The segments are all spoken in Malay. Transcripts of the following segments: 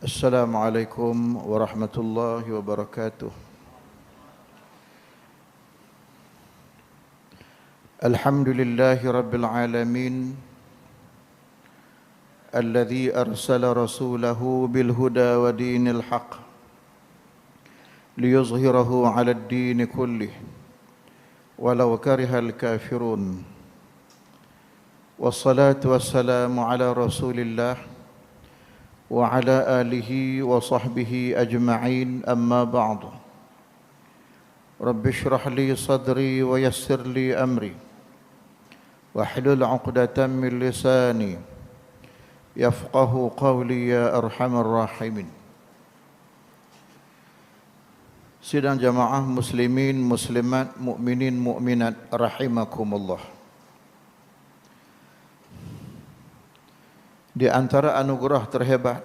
Assalamualaikum warahmatullahi wabarakatuh. Alhamdulillahi rabbil alamin, alladhi arsala rasulahu bil huda wa dinil haq liyuzhirahu 'ala ad-din kullih walau karihal kafirun. Wassalatu wassalamu ala rasulillah wa ala alihi wa sahbihi ajma'in, amma ba'du. Rabbi shrah li sadri wa yassir li amri wahlul 'uqdatam min lisani yafqahu qawli ya arhamar rahimin. Sidang jamaah muslimin muslimat, mukminin mukminat rahimakumullah. Di antara anugerah terhebat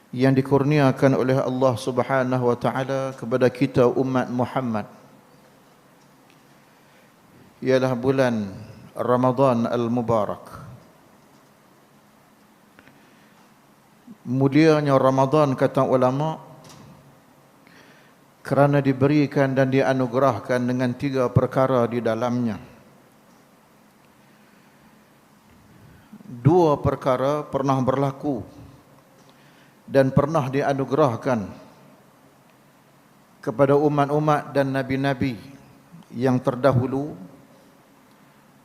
yang dikurniakan oleh Allah Subhanahu wa taala kepada kita umat Muhammad ialah bulan Ramadan al-Mubarak. Mulianya Ramadan, kata ulama, kerana diberikan dan dianugerahkan dengan 3 perkara di dalamnya. 2 perkara pernah berlaku dan pernah dianugerahkan kepada umat-umat dan nabi-nabi yang terdahulu,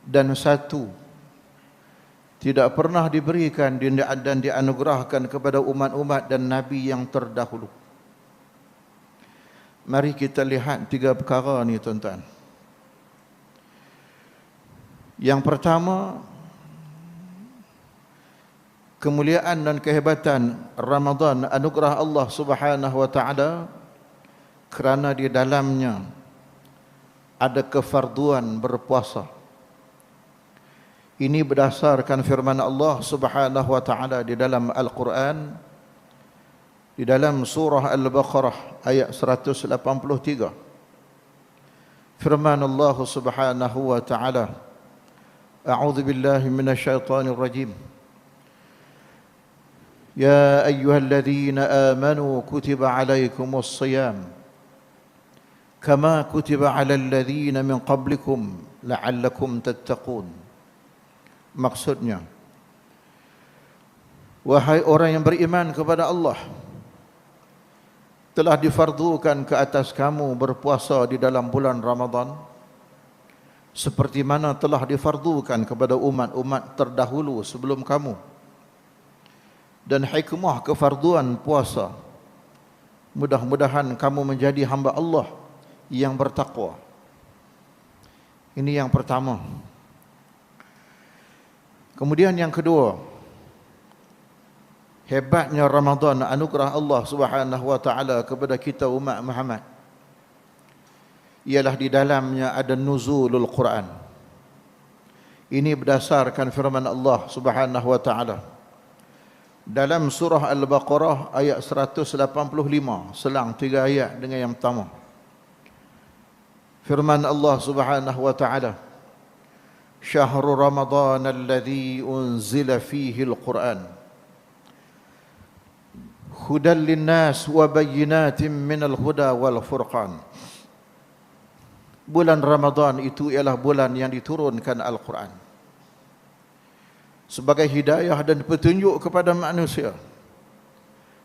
dan 1 tidak pernah diberikan dan dianugerahkan kepada umat-umat dan nabi yang terdahulu. Mari kita lihat 3 perkara ni, tuan-tuan. Yang pertama, kemuliaan dan kehebatan Ramadan, anugerah Allah Subhanahu wa taala, kerana di dalamnya ada kefarduan berpuasa. Ini berdasarkan firman Allah Subhanahu wa taala di dalam Al-Quran, di dalam surah Al-Baqarah ayat 183. Firman Allah Subhanahu wa taala, A'udzu billahi minasyaitonir rajim. يا أيها الذين آمنوا كتب عليكم الصيام كما كتب على الذين من قبلكم لعلكم تتقون. Maksudnya, wahai orang yang beriman kepada Allah, telah difardukan ke atas kamu berpuasa di dalam bulan Ramadan seperti mana telah difardukan kepada umat-umat terdahulu sebelum kamu. Dan hikmah kefarduan puasa, mudah-mudahan kamu menjadi hamba Allah yang bertakwa. Ini yang pertama. Kemudian yang kedua, hebatnya Ramadan, anugerah Allah Subhanahu wa taala kepada kita umat Muhammad, ialah di dalamnya ada nuzulul Quran. Ini berdasarkan firman Allah Subhanahu wa taala dalam surah Al-Baqarah ayat 185, selang 3 ayat dengan yang pertama. Firman Allah Subhanahu wa taala, Syahrul Ramadan alladhi unzila fihi al-Quran hudan linnas wa bayyinatin minal huda wal furqan. Bulan Ramadan itu ialah bulan yang diturunkan Al-Quran sebagai hidayah dan petunjuk kepada manusia,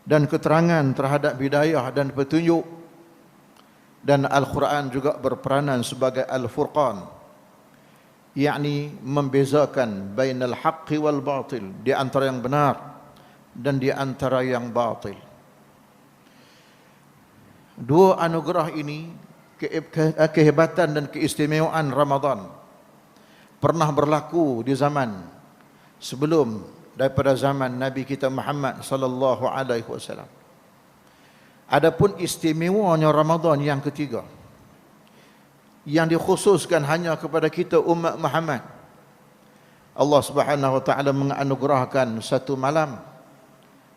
dan keterangan terhadap hidayah dan petunjuk. Dan Al-Quran juga berperanan sebagai Al-Furqan, yakni membezakan bainal haqqi wal batil, di antara yang benar dan di antara yang batil. 2 anugerah ini, kehebatan dan keistimewaan Ramadan, pernah berlaku di zaman sebelum daripada zaman Nabi kita Muhammad sallallahu alaihi wasallam. Adapun istimewanya Ramadan yang ketiga, yang dikhususkan hanya kepada kita umat Muhammad, Allah Subhanahu wa taala menganugerahkan 1 malam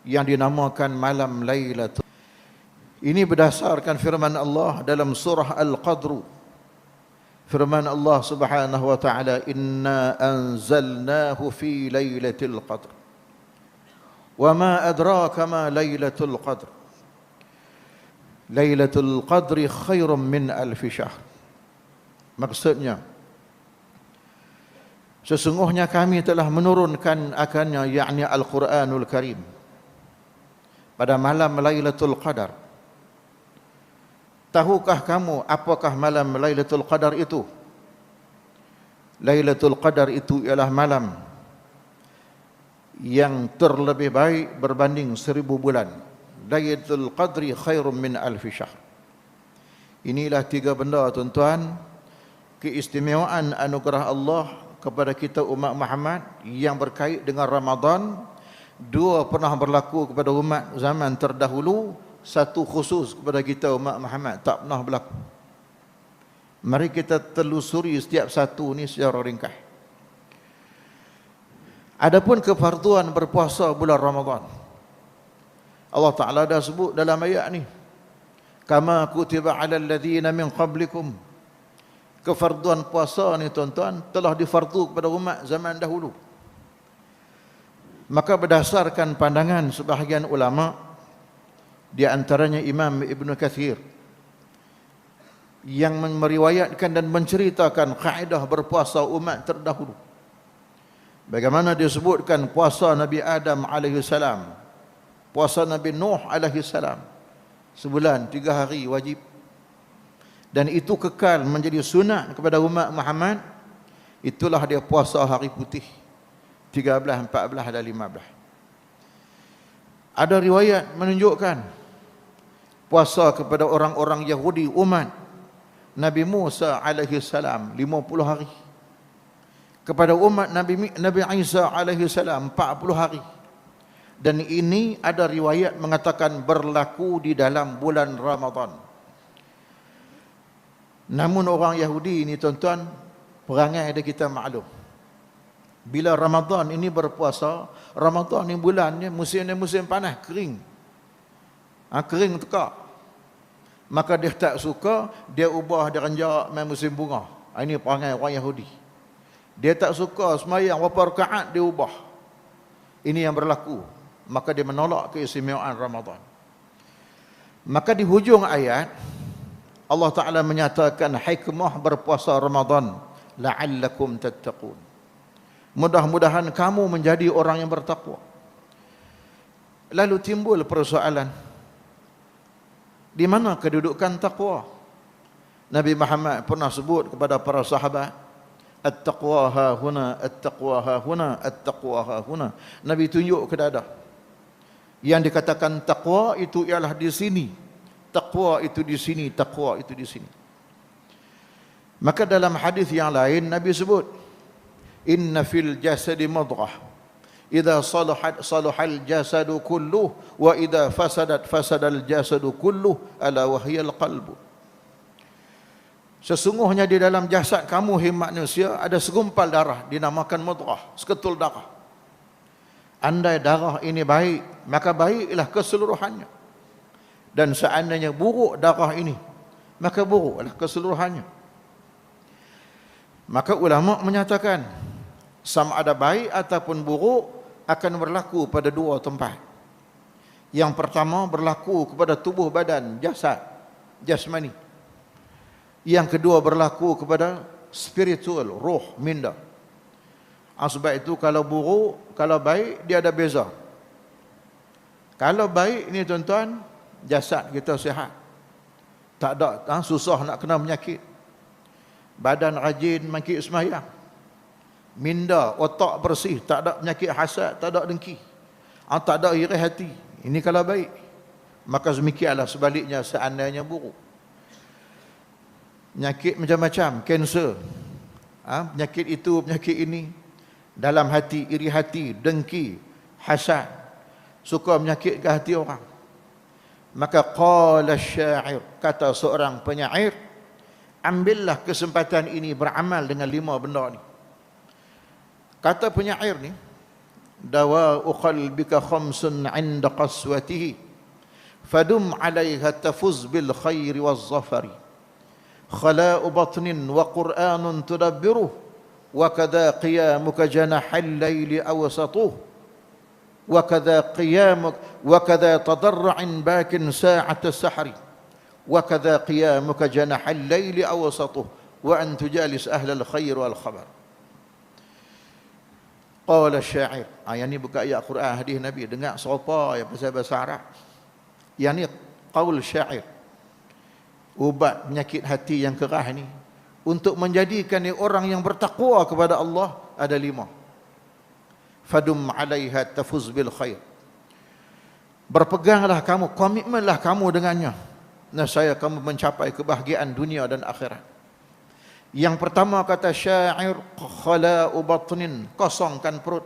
yang dinamakan malam Lailatul. Ini berdasarkan firman Allah dalam surah Al-Qadr Firman Allah Subhanahu wa taala, "Inna anzalnahu fi lailatul qadr. Wa ma adraka ma lailatul qadr. Lailatul qadri khairum min alfi syahr." Maksudnya, sesungguhnya kami telah menurunkan akannya, yakni Al-Quranul Karim, pada malam Lailatul Qadar. Tahukah kamu apakah malam Lailatul Qadar itu? Lailatul Qadar itu ialah malam yang terlebih baik berbanding 1000 bulan. Lailatul Qadri khairum min alfi syahr. Inilah 3 benda, tuan-tuan, keistimewaan anugerah Allah kepada kita umat Muhammad yang berkait dengan Ramadan. 2 pernah berlaku kepada umat zaman terdahulu, 1 khusus kepada kita umat Muhammad, tak pernah berlaku. Mari kita telusuri setiap satu ni secara ringkas. Adapun kefarduan berpuasa bulan Ramadan, Allah Ta'ala dah sebut dalam ayat ni, kama kutiba ala alladhina min qablikum. Kefarduan puasa ni, tuan-tuan, telah difardu kepada umat zaman dahulu. Maka berdasarkan pandangan sebahagian ulama, di antaranya Imam Ibn Kathir, yang meriwayatkan dan menceritakan kaedah berpuasa umat terdahulu, bagaimana disebutkan puasa Nabi Adam alaihissalam, puasa Nabi Nuh alaihissalam, sebulan 3 hari wajib, dan itu kekal menjadi sunat kepada umat Muhammad. Itulah dia puasa hari putih 13, 14 dan 15. Ada riwayat menunjukkan puasa kepada orang-orang Yahudi umat Nabi Musa alaihi salam 50 hari. Kepada umat Nabi Isa alaihi salam 40 hari. Dan ini ada riwayat mengatakan berlaku di dalam bulan Ramadan. Namun orang Yahudi ini, tuan-tuan, perangai ada kita maklum. Bila Ramadan ini berpuasa, Ramadan ni bulannya musimnya musim panas, kering. Kering tekak. Maka dia tak suka, dia ubah, dia renjak main musim bunga. Ini perangai orang Yahudi. Dia tak suka semayang berapa rakaat, dia ubah. Ini yang berlaku. Maka dia menolak keistimewaan Ramadan. Maka di hujung ayat Allah Ta'ala menyatakan hikmah berpuasa Ramadan, la'allakum tattaqun. Mudah-mudahan kamu menjadi orang yang bertakwa. Lalu timbul persoalan, di mana kedudukan takwa? Nabi Muhammad pernah sebut kepada para sahabat, at-taqwa ha huna, at-taqwa ha huna, at-taqwa ha huna. Nabi tunjuk ke dada. Yang dikatakan takwa itu ialah di sini. Taqwa itu di sini, taqwa itu di sini. Maka dalam hadis yang lain Nabi sebut, inna fil jasadi mudghah, idza salahal jasadu kulluh, wa idza fasadal jasadu kulluh, ala wahyal qalbu. Sesungguhnya di dalam jasad kamu, hai manusia, ada segumpal darah dinamakan mudghah, seketul darah. Andai darah ini baik, maka baiklah keseluruhannya. Dan seandainya buruk darah ini, maka buruklah keseluruhannya. Maka ulama menyatakan, sama ada baik ataupun buruk akan berlaku pada 2 tempat. Yang pertama berlaku kepada tubuh badan, jasad, jasmani. Yang kedua berlaku kepada spiritual, roh, minda. Sebab itu kalau buruk, kalau baik, dia ada beza. Kalau baik ni, tuan-tuan, jasad kita sihat, tak ada susah nak kena penyakit, badan rajin mangkit semayang, minda, otak bersih, tak ada penyakit hasad, tak ada dengki, tak ada iri hati. Ini kalau baik. Maka demikianlah sebaliknya seandainya buruk. Penyakit macam-macam, kanser, penyakit itu, penyakit ini, dalam hati, iri hati, dengki, hasad, suka menyakit ke hati orang. Maka qala syair, kata seorang penyair, ambillah kesempatan ini beramal dengan 5 benda ni. Kata penyair ni, dawa'u qalbika khamsun 'inda qaswatihi, fadum 'alaiha tafuz bil khairi waz zafari. khala'u batnin wa Qur'anun tudabbiruh wa kadha qiyamuka janahal laili awsatuh wa kadha qiyamuk wa kadha tadarru'in bakin sa'at as-sahri wa kadha qiyamuka janahal laili awsatuh wa an tujalis ahlal khair wal khabar. Qala syair. Yang ni bukan ayat Quran, hadis Nabi. Dengar serupa yang pasal bahasa Arab. Yang ni qaul syair. Ubat penyakit hati yang keras ni, untuk menjadikan orang yang bertakwa kepada Allah ada 5. Fadum 'alaiha tafuz bil khair. Berpeganglah kamu, komitmenlah kamu dengannya, nescaya kamu mencapai kebahagiaan dunia dan akhirat. Yang pertama kata syair, khala'u batnin, kosongkan perut.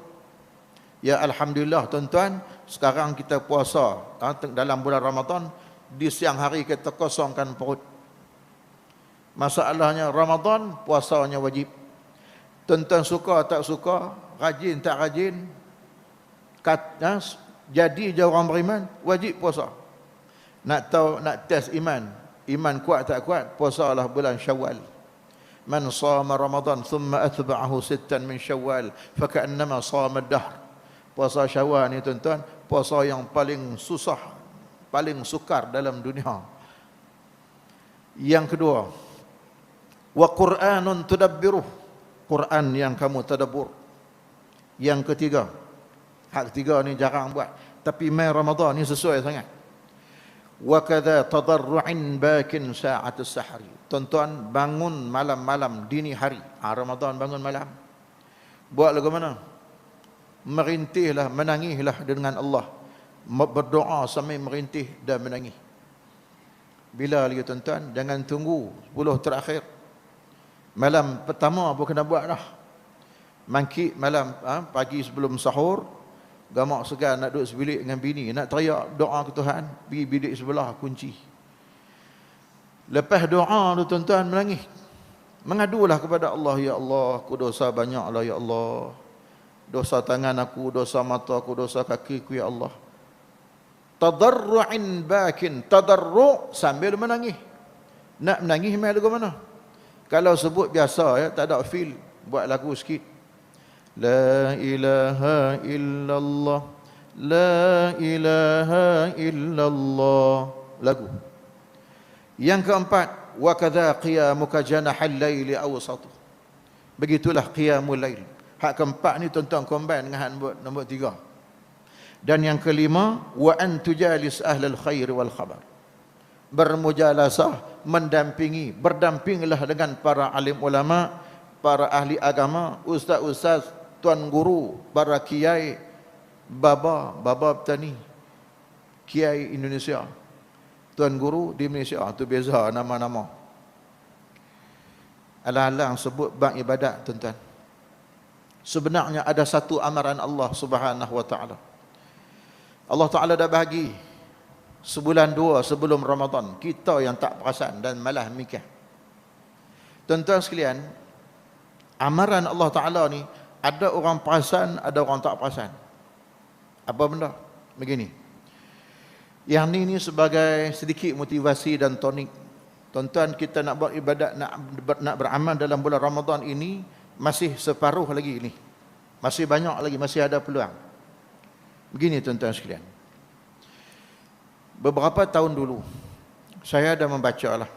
Ya alhamdulillah tuan-tuan, sekarang kita puasa dalam bulan Ramadan, di siang hari kita kosongkan perut. Masalahnya Ramadan puasanya wajib. Tuan-tuan suka tak suka, rajin tak rajin, jadi je orang beriman, wajib puasa. Nak tahu, nak test iman kuat tak kuat, puasalah bulan Syawal. Man sama Ramadan thumma atba'ahu 6 min Syawal faka'annama sama ad-dahr. Puasa Syawal ni tuan-tuan, puasa yang paling susah, paling sukar dalam dunia. Yang kedua, wa Qur'anun tudabbiruh, Quran yang kamu tadabbur. Yang ketiga, hak ketiga ni jarang buat, tapi mai Ramadan ni sesuai sangat. Wa kadza tadarru'in bakin sa'at as-sahri. Tuan-tuan bangun malam-malam dini hari. Ramadan bangun malam. Buat lagu mana? Merintihlah, menangislah dengan Allah. Berdoa sambil merintih dan menangis. Bila lagi tuan-tuan? Jangan tunggu 10 terakhir. Malam pertama pun kena buat dah. Mangkit malam pagi sebelum sahur, gamak segan nak duduk sebilik dengan bini, nak teriak doa ke Tuhan, pergi bilik sebelah kunci. Lepas doa tu tuan-tuan menangis, mengadulah kepada Allah, ya Allah, aku dosa banyaklah ya Allah, dosa tangan aku, dosa mata aku, dosa kakiku ya Allah. Tadarru'in bakin, tadarru' sambil menangis. Nak menangis main lagu mana? Kalau sebut biasa ya, tak ada feel, buat lagu sikit. La ilaha illallah, la ilaha illallah, lagu. Yang keempat, wa kadza qiyamuka janahal laili awsatu. Begitulah qiyamul lail. Hak keempat ni tuan-tuan combine dengan hak nombor 3. Dan yang kelima, wa an tujalis ahlal khair wal khabar. Bermujalasah, mendampingi, berdampinglah dengan para alim ulama, para ahli agama, ustaz-ustaz, tuan guru, para kiai, baba petani, kiai Indonesia, tuan guru di Malaysia, tu beza nama-nama. Alang-alang sebut bab ibadat tuan-tuan. Sebenarnya ada satu amaran Allah Subhanahu wa taala. Allah Taala dah bagi sebulan 2 sebelum Ramadan, kita yang tak perasan dan malah mikir. Tuan-tuan sekalian, amaran Allah Taala ni ada orang perasan, ada orang tak perasan. Apa benda? Begini. Yang ni sebagai sedikit motivasi dan tonik. Tuan-tuan, kita nak buat ibadat, nak beramal dalam bulan Ramadan ini masih separuh lagi ni. Masih banyak lagi, masih ada peluang. Begini tuan-tuan sekalian. Beberapa tahun dulu saya dah membaca lah,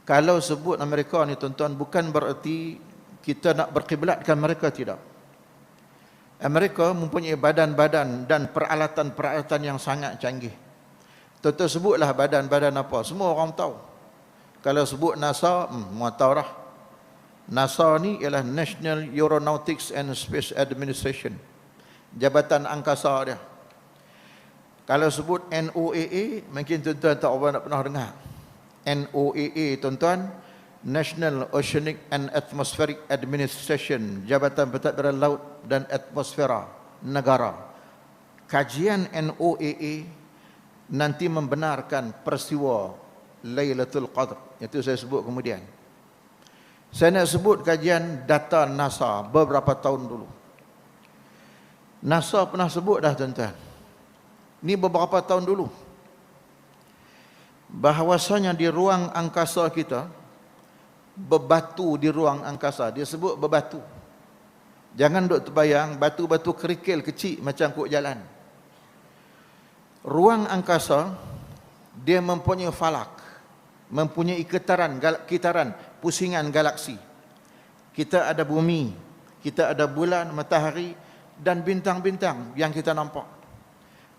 kalau sebut Amerika ni tuan-tuan, bukan bererti kita nak berkiblatkan mereka, tidak. Amerika mempunyai badan-badan dan peralatan-peralatan yang sangat canggih. Tuan-tuan sebutlah badan-badan apa, semua orang tahu. Kalau sebut NASA, semua tahu dah. NASA ni ialah National Aeronautics and Space Administration, jabatan angkasa dia. Kalau sebut NOAA, mungkin tuan-tuan tak pernah dengar. NOAA tuan-tuan, National Oceanic and Atmospheric Administration, jabatan pentadbiran laut dan atmosfera negara. Kajian NOAA nanti membenarkan peristiwa Lailatul Qadr, itu saya sebut kemudian. Saya nak sebut kajian data NASA beberapa tahun dulu. NASA pernah sebut dah tuan-tuan, ni beberapa tahun dulu, bahawasanya di ruang angkasa kita, bebatu di ruang angkasa, dia sebut bebatu. Jangan duk terbayang batu-batu kerikil kecil macam kok jalan. Ruang angkasa dia mempunyai falak, mempunyai kitaran pusingan galaksi. Kita ada bumi, kita ada bulan, matahari dan bintang-bintang yang kita nampak.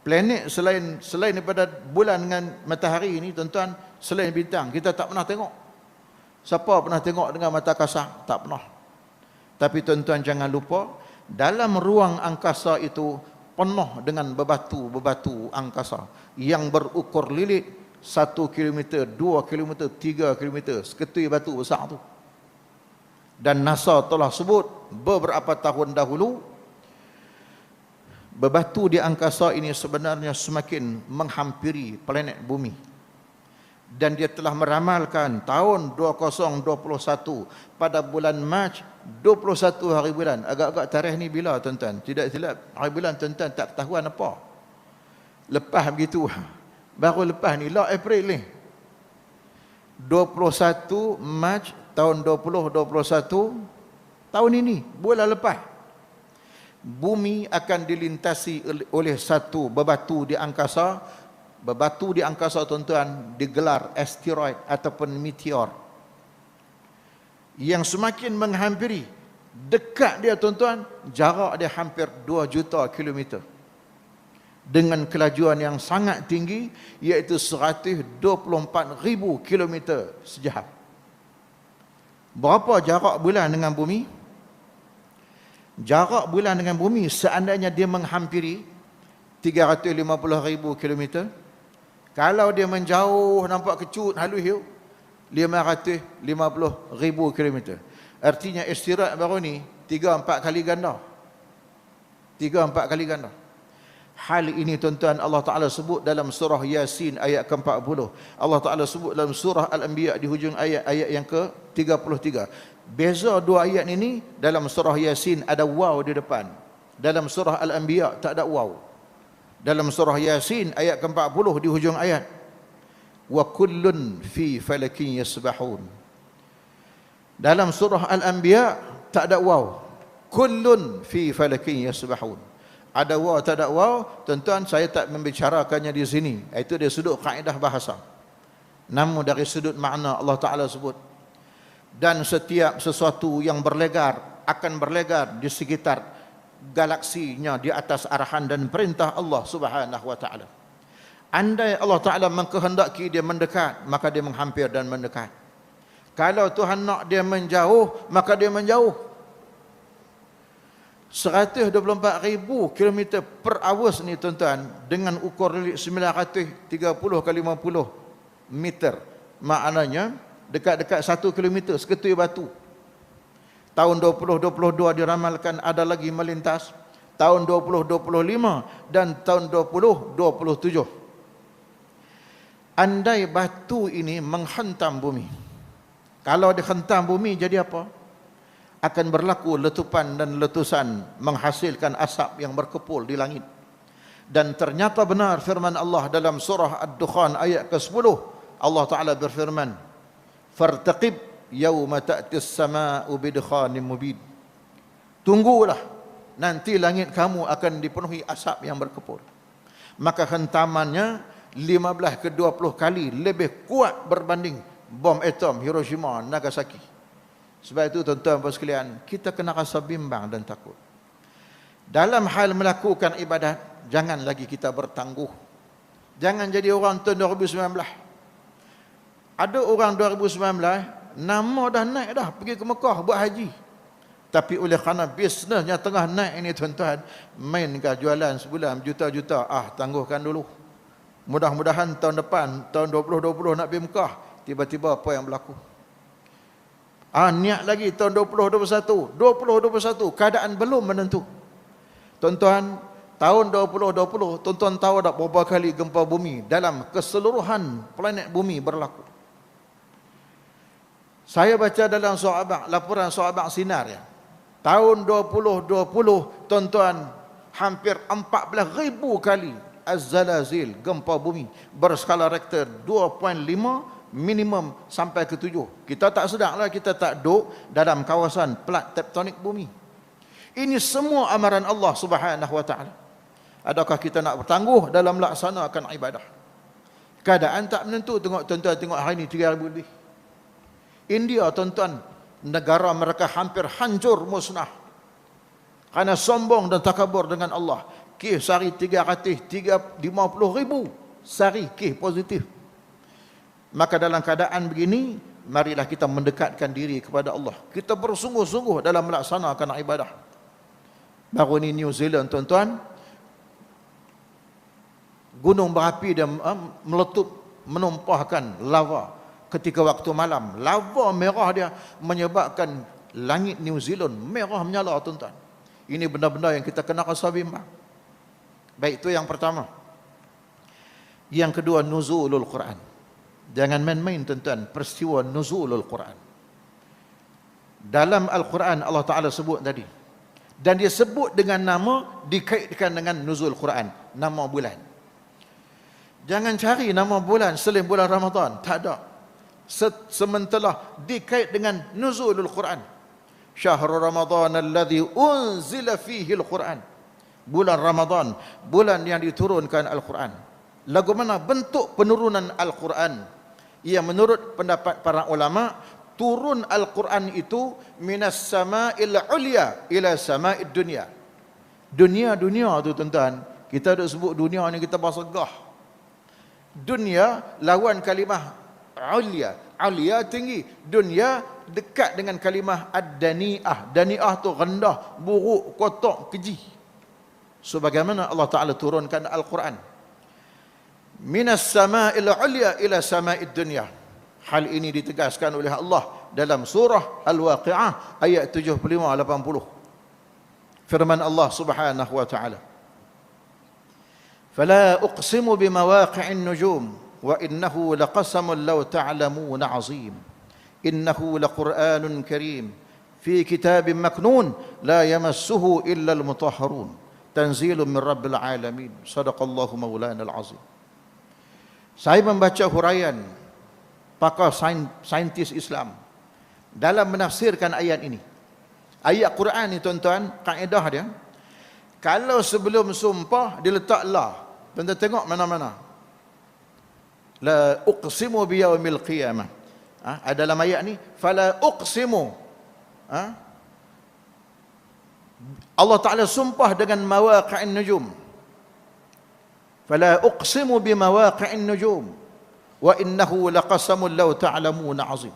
Planet selain daripada bulan dengan matahari ini, tuan-tuan, selain bintang kita tak pernah tengok. Siapa pernah tengok dengan mata kasar? Tak pernah. Tapi tuan-tuan jangan lupa, dalam ruang angkasa itu penuh dengan bebatu-bebatu angkasa yang berukur lilit 1 km, 2 km, 3 km, seketui batu besar tu. Dan NASA telah sebut beberapa tahun dahulu, bebatu di angkasa ini sebenarnya semakin menghampiri planet bumi. Dan dia telah meramalkan tahun 2021 pada bulan Mac, 21 hari bulan. Agak-agak tarikh ni bila tuan-tuan? Tidak silap hari bulan tuan-tuan tak ketahuan apa. Lepas begitu. Baru lepas ni lah April ni. 21 Mac tahun 2021, tahun ini, bulan lepas. Bumi akan dilintasi oleh satu bebatu di angkasa. Bebatu di angkasa tuan-tuan digelar asteroid ataupun meteor, yang semakin menghampiri. Dekat dia tuan-tuan, jarak dia hampir 2 juta kilometer dengan kelajuan yang sangat tinggi, iaitu 124,000 kilometer sejam. Berapa jarak bulan dengan bumi? Jarak bulan dengan bumi seandainya dia menghampiri 350,000 kilometer. Kalau dia menjauh nampak kecut halus hiu, 550,000 kilometer. Artinya asteroid baru ni 3-4 kali ganda. 3-4 kali ganda. Hal ini tuan-tuan Allah Ta'ala sebut dalam surah Yasin ayat ke-40. Allah Ta'ala sebut dalam surah Al-Anbiya di hujung ayat yang ke-33. Beza dua ayat ini, dalam surah Yasin ada waw di depan. Dalam surah Al-Anbiya tak ada waw. Dalam surah Yasin ayat ke-40 di hujung ayat, wa kullun fi falakin yasbahun. Dalam surah Al-Anbiya tak ada waw. Kullun fi falakin yasbahun. Ada waw tak ada waw, tuan-tuan, saya tak membicarakannya di sini. Itu dari sudut kaedah bahasa. Namun dari sudut makna Allah Ta'ala sebut. Dan setiap sesuatu yang berlegar akan berlegar di sekitar galaksinya di atas arahan dan perintah Allah Subhanahu wa Ta'ala. Andai Allah Ta'ala mengkehendaki dia mendekat, maka dia menghampir dan mendekat. Kalau Tuhan nak dia menjauh, maka dia menjauh. 124,000 km per hours ni tuan-tuan, dengan ukur lilit 930 kali 50 meter. Maknanya dekat-dekat 1 km seketui batu. Tahun 2022 diramalkan ada lagi melintas. Tahun 2025 dan tahun 2027. Andai batu ini menghentam bumi. Kalau dihentam bumi jadi apa? Akan berlaku letupan dan letusan, menghasilkan asap yang berkepul di langit. Dan ternyata benar firman Allah dalam surah Ad-Dukhan ayat ke-10. Allah Ta'ala berfirman, "Fartaqib yauma ta'tis samaa'u bidkhanin mubin." Tunggulah, nanti langit kamu akan dipenuhi asap yang berkepul. Maka hentamannya 15 ke 20 kali lebih kuat berbanding bom atom Hiroshima Nagasaki. Sebab itu tuan-tuan dan sekalian, kita kena rasa bimbang dan takut. Dalam hal melakukan ibadat, jangan lagi kita bertangguh. Jangan jadi orang tahun 2019. Ada orang 2019 nama dah naik dah, pergi ke Mekah buat haji. Tapi oleh kerana bisnesnya tengah naik ini tuan-tuan, mainkah jualan sebulan juta-juta, tangguhkan dulu. Mudah-mudahan tahun depan, tahun 2020 nak pergi Mekah, tiba-tiba apa yang berlaku? Niat lagi tahun 2021, keadaan belum menentu. Tuan-tuan, tahun 2020, tuan-tuan tahu tak berapa kali gempa bumi dalam keseluruhan planet bumi berlaku? Saya baca dalam laporan Sahabat Sinar ya. Tahun 2020, tuan-tuan, hampir 14,000 kali az-zalazil, gempa bumi berskala Richter 2.5 minimum sampai ke 7. Kita tak sedarlah, kita tak duduk dalam kawasan plat tektonik bumi. Ini semua amaran Allah Subhanahu wa taala. Adakah kita nak bertangguh dalam melaksanakan ibadah? Keadaan tak menentu. Tengok tuan-tuan, tengok hari ini 3,000 lebih. India tuan-tuan, negara mereka hampir hancur musnah kerana sombong dan takabur dengan Allah. Kes sehari 350,000 sehari kes positif. Maka dalam keadaan begini, marilah kita mendekatkan diri kepada Allah. Kita bersungguh-sungguh dalam melaksanakan ibadah. Baru ni New Zealand tuan-tuan, gunung berapi dia meletup, menumpahkan lava ketika waktu malam. Lava merah dia menyebabkan langit New Zealand merah menyala tuan-tuan. Ini benda-benda yang kita kena rasa bimbang. Baik, itu yang pertama. Yang kedua, nuzulul Quran. Jangan main-main tuan-tuan peristiwa nuzulul Quran. Dalam Al-Quran Allah Ta'ala sebut tadi. Dan dia sebut dengan nama, dikaitkan dengan nuzul Quran. Nama bulan. Jangan cari nama bulan selain bulan Ramadan. Tak ada. Sementara dikait dengan nuzulul Quran. Syahrul Ramadan alladhi unzila fihi al-Quran. Bulan Ramadan, bulan yang diturunkan Al-Quran. Lagu mana bentuk penurunan Al-Quran? Yang menurut pendapat para ulama, turun Al-Quran itu minas sama'il ulya ila sama'id dunya. Dunia tu tuan-tuan, kita ada sebut dunia ni kita bahasa gah. Dunia lawan kalimah ulya. Ulya tinggi, dunia dekat dengan kalimah ad-dani'ah. Dani'ah tu rendah, buruk, kotor, keji. Sebagaimana Allah Ta'ala turunkan Al-Quran. Minas sama'il ulya ila sama'id dunya. Hal ini ditegaskan oleh Allah dalam surah Al-Waqi'ah ayat 75-80. Firman Allah Subhanahu wa taala, "Fala uqsimu bimawaqi'in nujum wa innahu laqasamun law ta'lamun 'azim. Innahu laqur'anun karim fi kitabin maknun la yamassuhu illa al-mutahharun. Tanzilun min rabbil alamin." Sadaqallahu maulana al-azim. Saya membaca huraian pakar saintis Islam dalam menafsirkan ayat ini. Ayat Quran ni tuan-tuan, kaedah dia, kalau sebelum sumpah diletak la. Tuan-tuan tengok mana-mana. La uqsimu biyaumil qiyamah. Ada dalam ayat ni, fala uqsimu. Allah Ta'ala sumpah dengan mawaqi'in nujum. Fala uqsimu bimawaqi'in nujum. Wa innahu laqasamun law ta'lamun 'azim.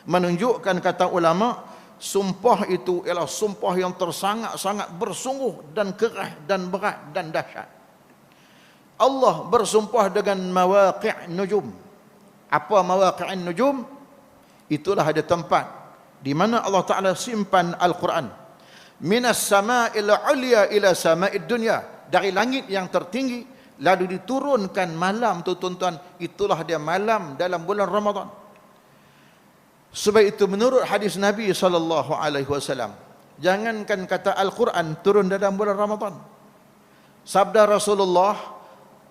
Menunjukkan kata ulama, sumpah itu ialah sumpah yang tersangat-sangat bersungguh dan keras dan berat dan dahsyat. Allah bersumpah dengan mawaqi' nujum. Apa mawaqi'in nujum? Itulah ada tempat di mana Allah Ta'ala simpan Al-Quran. Minas sama'il ulya ila sama'id dunya. Dari langit yang tertinggi, lalu diturunkan malam tu tuan-tuan. Itulah dia malam dalam bulan Ramadan. Sebab itu menurut hadis Nabi SAW, jangankan kata Al-Quran turun dalam bulan Ramadan. Sabda Rasulullah,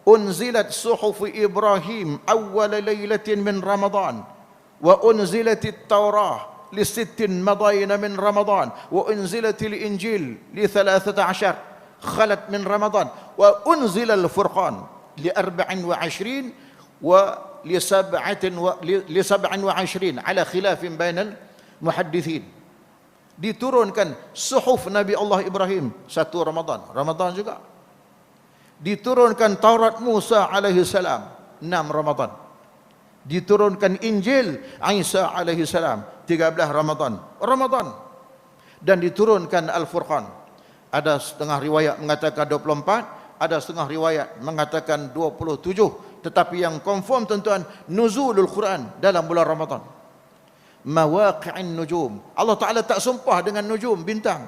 unzilat suhuf Ibrahim awwal laylatin min Ramadan, wa unzilatit Taurah li sittin madayna min Ramadan, wa unzilatil Injil li 13 khalat min Ramadan, wa unzilal Furqan li 24 wa li 27 ala khilafin bainal muhaddithin. Diturunkan suhuf Nabi Allah Ibrahim 1 Ramadan juga. Diturunkan Taurat Musa alaihi salam 6 Ramadan. Diturunkan Injil Isa alaihi salam 13 Ramadan. Dan diturunkan Al-Furqan. Ada setengah riwayat mengatakan 24, ada setengah riwayat mengatakan 27. Tetapi yang confirm tuan-tuan, nuzulul Quran dalam bulan Ramadan. Mawaqi'in nujum. Allah Ta'ala tak sumpah dengan nujum, bintang.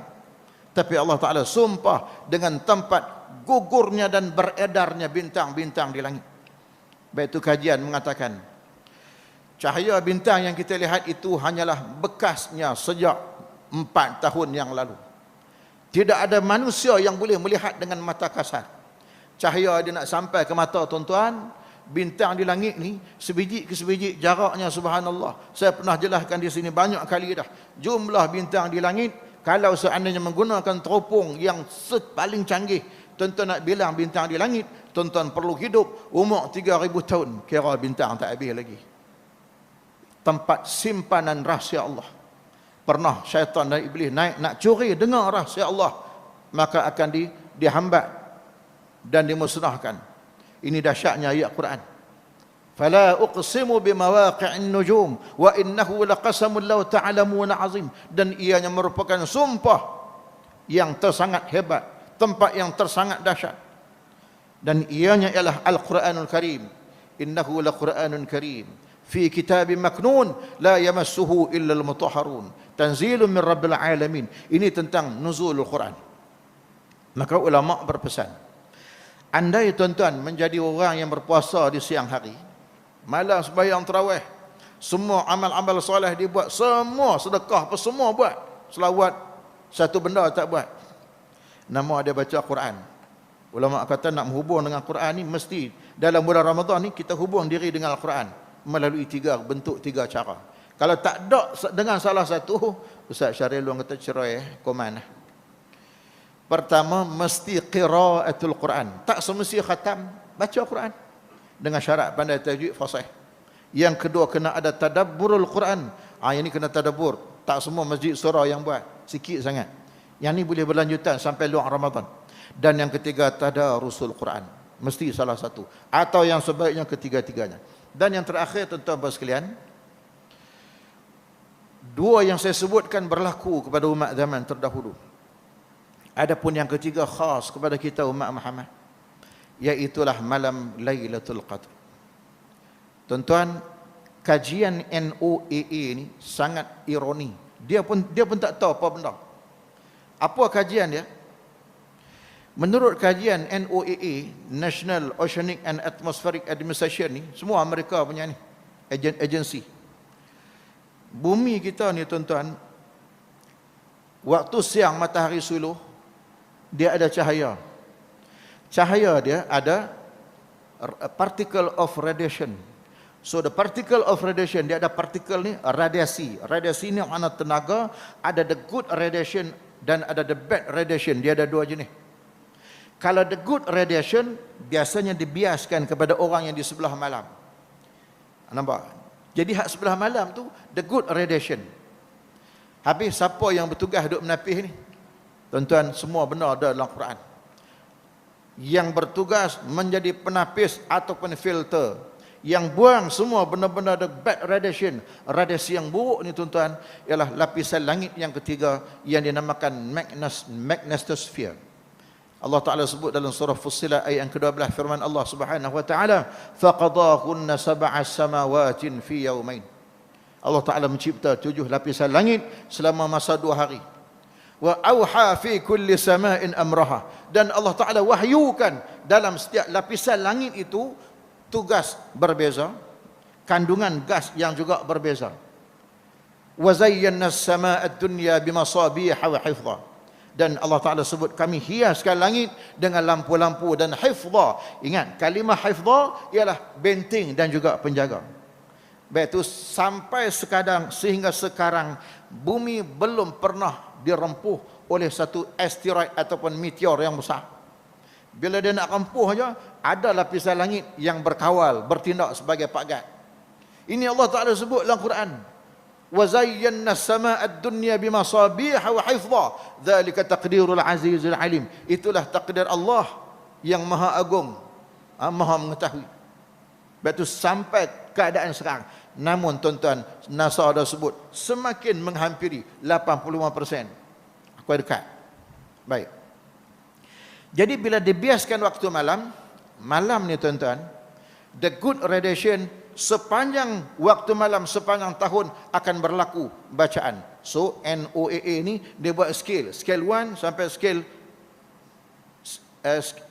Tapi Allah Ta'ala sumpah dengan tempat gugurnya dan beredarnya bintang-bintang di langit. Baik itu kajian mengatakan, cahaya bintang yang kita lihat itu hanyalah bekasnya sejak 4 tahun yang lalu. Tidak ada manusia yang boleh melihat dengan mata kasar. cahaya dia nak sampai ke mata tuan-tuan, bintang di langit ni sebiji ke sebiji jaraknya subhanallah. Saya pernah jelaskan di sini banyak kali dah. Jumlah bintang di langit, kalau seandainya menggunakan teropong yang paling canggih, tuan-tuan nak bilang bintang di langit, tuan-tuan perlu hidup umur 3000 tahun, kira bintang tak habis lagi. Tempat simpanan rahsia Allah. Pernah syaitan dan iblis naik nak curi dengar rahsia Allah, maka akan dihambat dan dimusnahkan. Ini dahsyatnya ayat Quran. Fala uqsimu bimawaqi'in nujum wa innahu laqasamun law ta'lamuna azim. Dan ianya merupakan sumpah yang tersangat hebat, tempat yang tersangat dahsyat. Dan ianya ialah Al-Quranul Karim. Innahu laqur'anun karim fi kitabim maknun la yamassuhu illa al-mutahharun tanzilun min rabbil alamin. Ini tentang nuzulul Quran. Maka ulama berpesan, andai tuan-tuan menjadi orang yang berpuasa di siang hari, malam sembahyang tarawih, semua amal-amal soleh dibuat, semua sedekah apa semua buat, selawat satu benda tak buat, nama dia baca Quran. Ulama kata nak menghubung dengan Quran ni mesti dalam bulan Ramadan ni kita hubung diri dengan Al-Quran melalui tiga bentuk, tiga cara. Kalau tak ada dengan salah satu, Ustaz Syaril Luang kata cerai koman. Pertama, mesti qiraatul Quran. Tak semesti khatam, baca Quran dengan syarat pandai tajwid fasih. Yang kedua, kena ada tadabburul Quran. Yang ni kena tadabbur. Tak semua masjid surah yang buat, sikit sangat. Yang ni boleh berlanjutan sampai luar Ramadan. Dan yang ketiga, tadarusul Quran. Mesti salah satu. Atau yang sebaiknya ketiga-tiganya. Dan yang terakhir, tuan-tuan sekalian, dua yang saya sebutkan berlaku kepada umat zaman terdahulu. Adapun yang ketiga khas kepada kita umat Muhammad, iaitulah malam Lailatul Qadr. Tuan-tuan, kajian NOAA ni sangat ironi. Dia pun tak tahu apa benda. Apa kajian dia? Menurut kajian NOAA, National Oceanic and Atmospheric Administration ni, semua Amerika punya ni, agensi. Bumi kita ni tuan-tuan, waktu siang matahari suluh, dia ada cahaya. Cahaya dia ada a particle of radiation. So the particle of radiation, dia ada partikel ni radiasi. Radiasi ni makna tenaga, ada the good radiation dan ada the bad radiation. Dia ada dua jenis. Kalau the good radiation biasanya dibiaskan kepada orang yang di sebelah malam. Nampak? Jadi hak sebelah malam tu the good radiation. Habis siapa yang bertugas duduk menapis ni? Tuan-tuan, semua benar ada dalam Quran. Yang bertugas menjadi penapis ataupun filter, yang buang semua benar-benar the bad radiation. Radiasi yang buruk ni tuan-tuan ialah lapisan langit yang ketiga yang dinamakan magnetosphere. Allah Ta'ala sebut dalam surah Fussilat ayat yang ke-12, firman Allah Subhanahu wa Ta'ala, faqadahunna sab'a samawatin fi yawmain. Allah Ta'ala mencipta 7 lapisan langit selama masa 2 hari. Wa auha fi kulli sama'in amraha. Dan Allah Ta'ala wahyukan dalam setiap lapisan langit itu tugas berbeza, kandungan gas yang juga berbeza. Wa zayyana as-samaa'a ad-dunya bimasabiha wa hifdha. Dan Allah Ta'ala sebut, kami hiaskan langit dengan lampu-lampu dan hifdha. Ingat, kalimah hifdha ialah benteng dan juga penjaga. Baik itu sampai sehingga sekarang bumi belum pernah dirempuh oleh satu asteroid ataupun meteor yang besar. Bila dia nak rempuh saja, ada lapisan langit yang berkawal, bertindak sebagai pagat. Ini Allah Ta'ala sebut dalam Quran. وَزَيَّنَّا السَّمَاءَ الدُّنْيَا بِمَصَابِيحَ وَحِفْظًا ذَلِكَ تَقْدِيرُ الْعَزِيزِ الْعَلِيمِ. Itulah takdir Allah yang maha agung, maha mengetahui. Betul sampai keadaan sekarang. Namun tuan-tuan, NASA dah sebut semakin menghampiri 85%. Aku dekat. Baik. Jadi bila dibiaskan waktu malam ni tuan-tuan, the good radiation sepanjang waktu malam, sepanjang tahun akan berlaku bacaan. So NOAA ni dia buat scale 1 sampai scale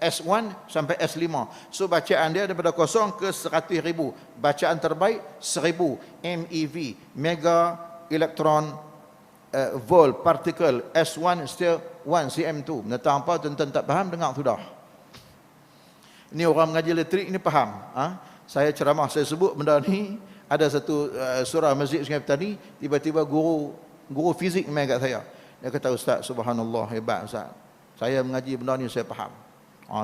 S1 sampai S5. So bacaan dia daripada 0 ke 100,000. Bacaan terbaik 1000 MeV, mega elektron volt particle. S1 still 1 cm2. Tentang apa tuan-tuan tak faham, dengar sudah. Ini orang mengaji elektrik ini faham. Saya ceramah, saya sebut benda ni. Ada satu surah masjid Sungai Petani, tiba-tiba guru fizik main kat saya. Dia kata, Ustaz, subhanallah, hebat Ustaz. Saya mengaji benda ni, saya faham.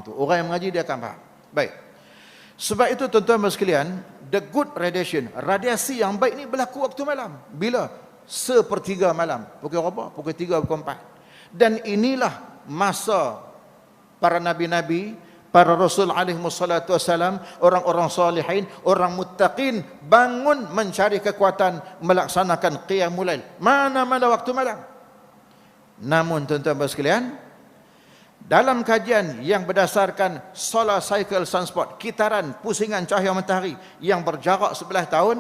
Tu orang yang mengaji dia akan faham. Baik. Sebab itu tuan-tuan dan sekalian, the good radiation, radiasi yang baik ni berlaku waktu malam. Bila? Sepertiga malam. Pukul berapa? Pukul 3, pukul 4. Dan inilah masa para nabi-nabi, para rasul alaihi wassalatu wassalam, orang-orang salihin, orang muttaqin bangun mencari kekuatan melaksanakan qiyamul lail. Mana-mana waktu malam. Namun tuan-tuan dan sekalian, dalam kajian yang berdasarkan solar cycle sunspot, kitaran pusingan cahaya matahari yang berjarak 11 tahun,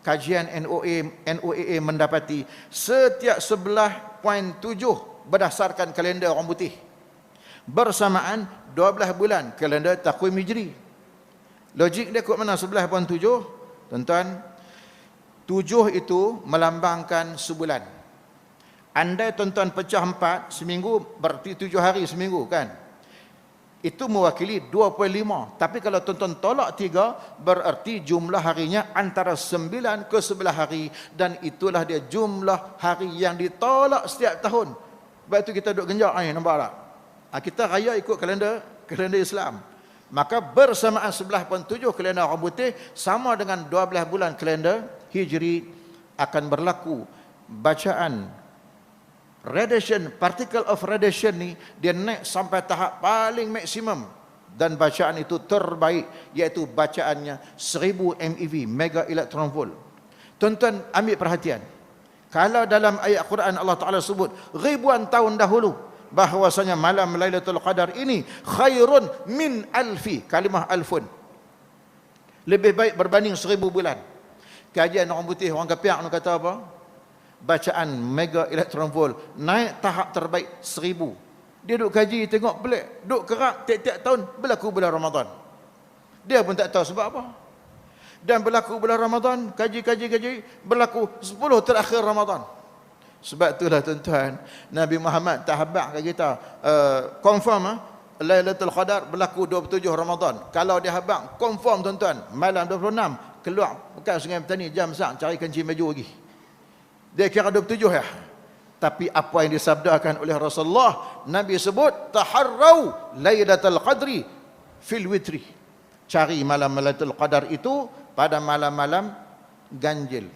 kajian NOAA mendapati setiap 11.7 berdasarkan kalender orang putih bersamaan 12 bulan kalender takwim hijri. Logik dia kot mana 11.7? Tuan-tuan, 7 itu melambangkan sebulan. Andai tuan-tuan pecah 4, seminggu berarti 7 hari seminggu kan? Itu mewakili 25. Tapi kalau tuan-tuan tolak 3, berarti jumlah harinya antara 9 ke 11 hari. Dan itulah dia jumlah hari yang ditolak setiap tahun. Sebab itu kita duduk genjak ni, nampak tak? Kita raya ikut kalender Islam. Maka bersamaan 11.7 kalender orang putih sama dengan 12 bulan kalender hijri akan berlaku bacaan radiation, particle of radiation ni dia naik sampai tahap paling maksimum dan bacaan itu terbaik, iaitu bacaannya 1000 MeV, mega electron volt. Tuan-tuan ambil perhatian, kalau dalam ayat Quran Allah Ta'ala sebut ribuan tahun dahulu bahwasanya malam Lailatul Qadar ini khairun min alfi, kalimah alfun, lebih baik berbanding 1000 bulan. Kajian orang putih, orang kepiak nak kata apa? Bacaan mega electron volt naik tahap terbaik 1000. Dia duk kaji, tengok pelik, duk kerap tiap-tiap tahun berlaku bulan Ramadan. Dia pun tak tahu sebab apa. Dan berlaku bulan Ramadan, kaji berlaku 10 terakhir Ramadan. Sebab itulah tuan-tuan, Nabi Muhammad tak habaq kat kita confirm Lailatul Qadar berlaku 27 Ramadan. Kalau dia habaq confirm tuan-tuan, malam 26 keluar pekan Sungai Petani jam sak cari kencing baju lagi. Dia kira 27 ya. Tapi apa yang disabdakan oleh Rasulullah, Nabi sebut taharrau Lailatul Qadri fil witri. Cari malam Lailatul Qadar itu pada malam-malam ganjil.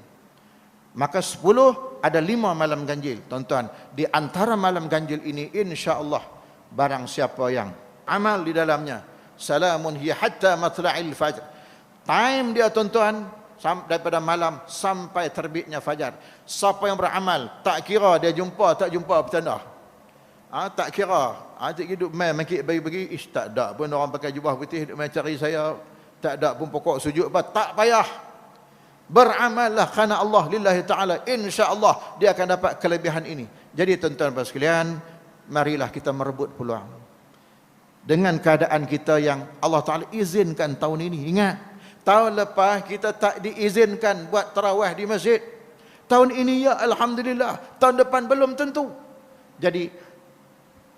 Maka 10 ada 5 malam ganjil. Tuan-tuan, di antara malam ganjil ini insya-Allah barang siapa yang amal di dalamnya, salamun hiya hatta matla'il fajr. Time dia tuan-tuan daripada malam sampai terbitnya fajar. Siapa yang beramal, tak kira dia jumpa tak jumpa petanda. Tak kira. Tak hidup main mangkit bagi-bagi, tak ada pun orang pakai jubah putih duk main cari saya, tak ada pun pokok sujud apa, tak payah. Beramallah kerana Allah lillahi taala, insya-Allah dia akan dapat kelebihan ini. Jadi tuan-tuan dan sekalian, marilah kita merebut peluang. Dengan keadaan kita yang Allah Taala izinkan tahun ini. Ingat, tahun lepas kita tak diizinkan buat tarawih di masjid. Tahun ini ya alhamdulillah, tahun depan belum tentu. Jadi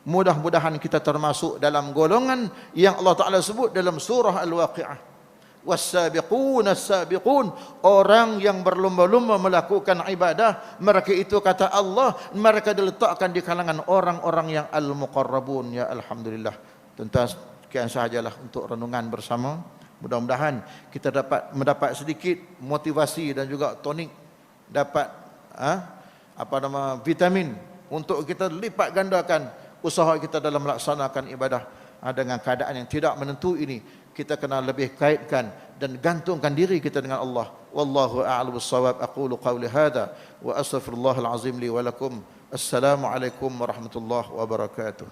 mudah-mudahan kita termasuk dalam golongan yang Allah Taala sebut dalam surah Al-Waqi'ah. Was-sabiqun as-sabiqun, orang yang berlomba-lomba melakukan ibadah, mereka itu kata Allah, mereka diletakkan di kalangan orang-orang yang al-muqarrabun. Ya alhamdulillah. Tuan-tuan, sekian sahajalah untuk renungan bersama. Mudah-mudahan kita dapat mendapat sedikit motivasi dan juga tonik, dapat vitamin untuk kita lipat gandakan usaha kita dalam melaksanakan ibadah. Dengan keadaan yang tidak menentu ini, kita kena lebih kaitkan dan gantungkan diri kita dengan Allah. Wallahu a'lam bissawab. Aqulu qawli hadha wa astaghfirullahal azim li wa lakum. Assalamualaikum warahmatullahi wabarakatuh.